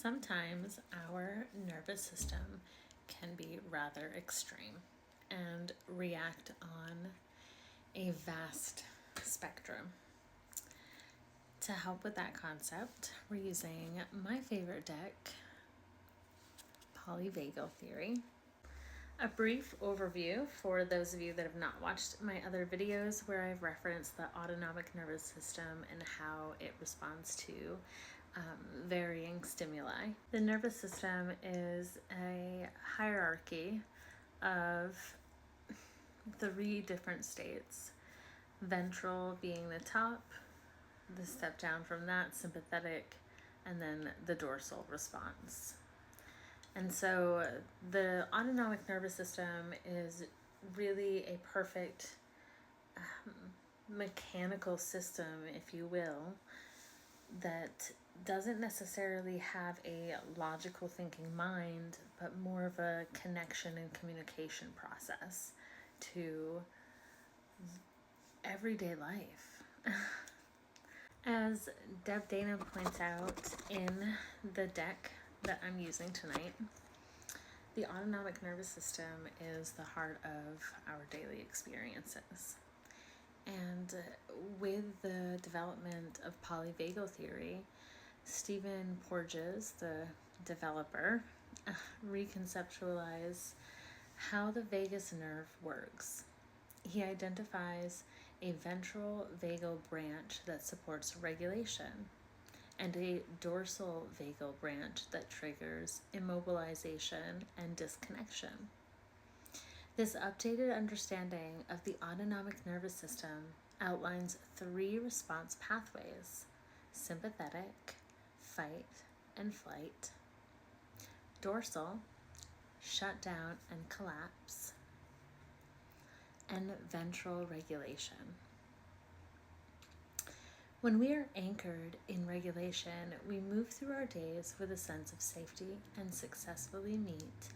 Sometimes our nervous system can be rather extreme and react on a vast spectrum. To help with that concept, we're using my favorite deck, Polyvagal Theory. A brief overview for those of you that have not watched my other videos where I've referenced the autonomic nervous system and how it responds to varying stimuli. The nervous system is a hierarchy of 3 different states. Ventral being the top, the step down from that, sympathetic, and then the dorsal response. And so the autonomic nervous system is really a perfect mechanical system, if you will, that doesn't necessarily have a logical thinking mind, but more of a connection and communication process to everyday life. As Deb Dana points out in the deck that I'm using tonight, the autonomic nervous system is the heart of our daily experiences. And with the development of polyvagal theory, Stephen Porges, the developer, reconceptualized how the vagus nerve works. He identifies a ventral vagal branch that supports regulation and a dorsal vagal branch that triggers immobilization and disconnection. This updated understanding of the autonomic nervous system outlines 3 response pathways: sympathetic, fight and flight; dorsal, shut down and collapse; and ventral regulation. When we are anchored in regulation, we move through our days with a sense of safety and successfully meet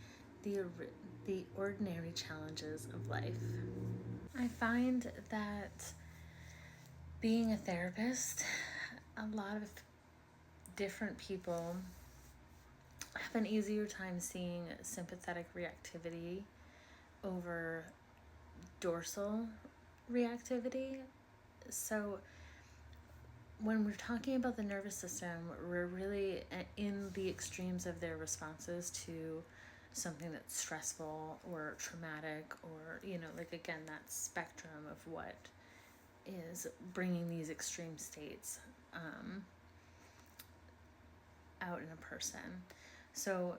the ordinary challenges of life. I find that being a therapist, a lot of different people have an easier time seeing sympathetic reactivity over dorsal reactivity. So when we're talking about the nervous system, we're really in the extremes of their responses to something that's stressful or traumatic, or, again, that spectrum of what is bringing these extreme states out in a person. So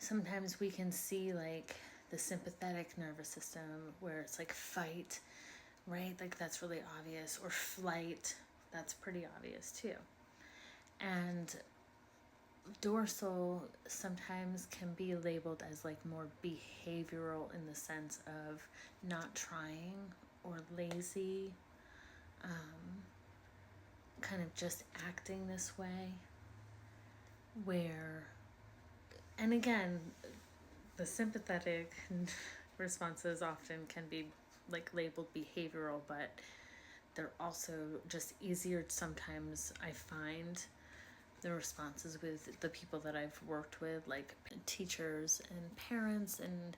sometimes we can see the sympathetic nervous system where it's fight, right? That's really obvious, or flight. That's pretty obvious too. And dorsal sometimes can be labeled as more behavioral, in the sense of not trying or lazy, kind of just acting this way, and again, the sympathetic responses often can be labeled behavioral, but they're also just easier sometimes. I find the responses with the people that I've worked with, like teachers and parents and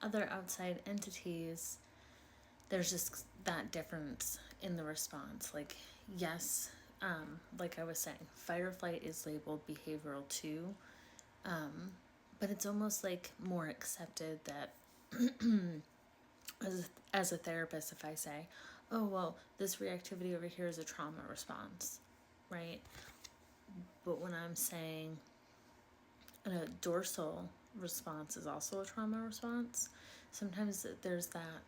other outside entities, there's just that difference in the response. Yes, like I was saying, fight or flight is labeled behavioral too, but it's almost more accepted that as a therapist, if I say, oh, well, this reactivity over here is a trauma response, right? But when I'm saying a dorsal response is also a trauma response, sometimes there's that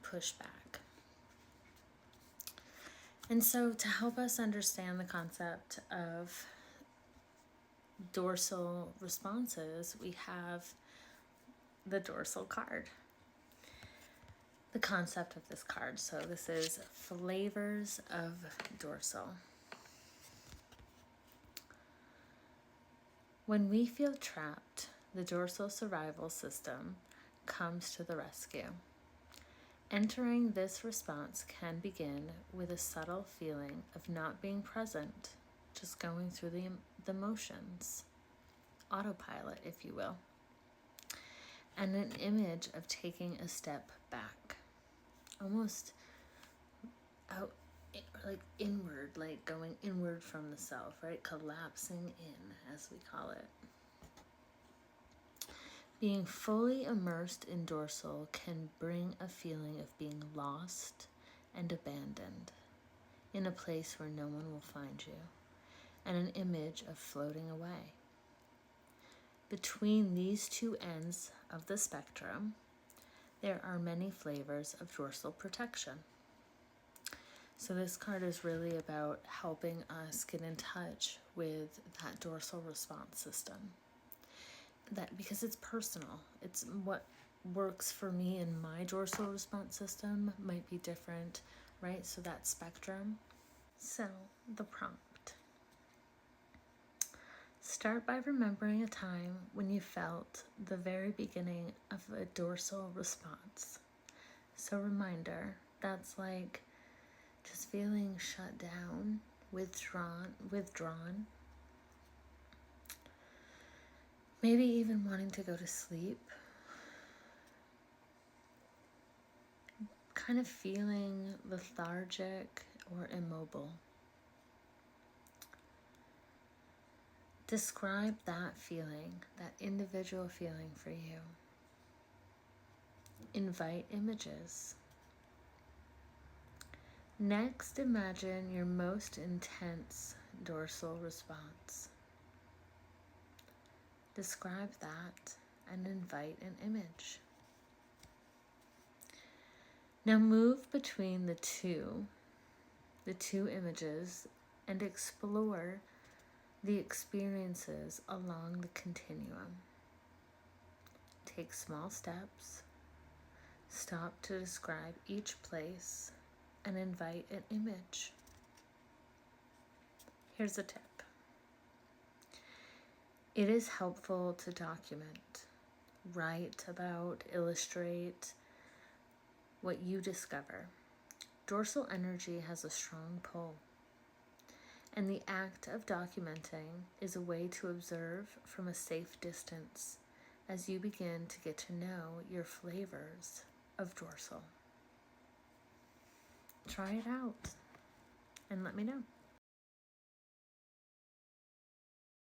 pushback. And so to help us understand the concept of dorsal responses, we have the dorsal card. The concept of this card. So this is Flavors of Dorsal. When we feel trapped, the dorsal survival system comes to the rescue. Entering this response can begin with a subtle feeling of not being present, just going through the motions. autopilot, if you will, and an image of taking a step back, almost out, like inward, like going inward from the self, right? Collapsing in, as we call it. Being fully immersed in dorsal can bring a feeling of being lost and abandoned in a place where no one will find you, and an image of floating away. Between these two ends of the spectrum, there are many flavors of dorsal protection. So this card is really about helping us get in touch with that dorsal response system. That because it's personal. It's what works for me in my dorsal response system might be different, right? So that spectrum. So the prompt. Start by remembering a time when you felt the very beginning of a dorsal response. So reminder, that's like just feeling shut down, withdrawn. Maybe even wanting to go to sleep. Kind of feeling lethargic or immobile. Describe that feeling, that individual feeling for you. Invite images. Next, imagine your most intense dorsal response. Describe that and invite an image. Now move between the two images, and explore the experiences along the continuum. Take small steps, stop to describe each place, and invite an image. Here's a tip. It is helpful to document, write about, illustrate what you discover. Dorsal energy has a strong pull, and the act of documenting is a way to observe from a safe distance as you begin to get to know your flavors of dorsal. Try it out and let me know.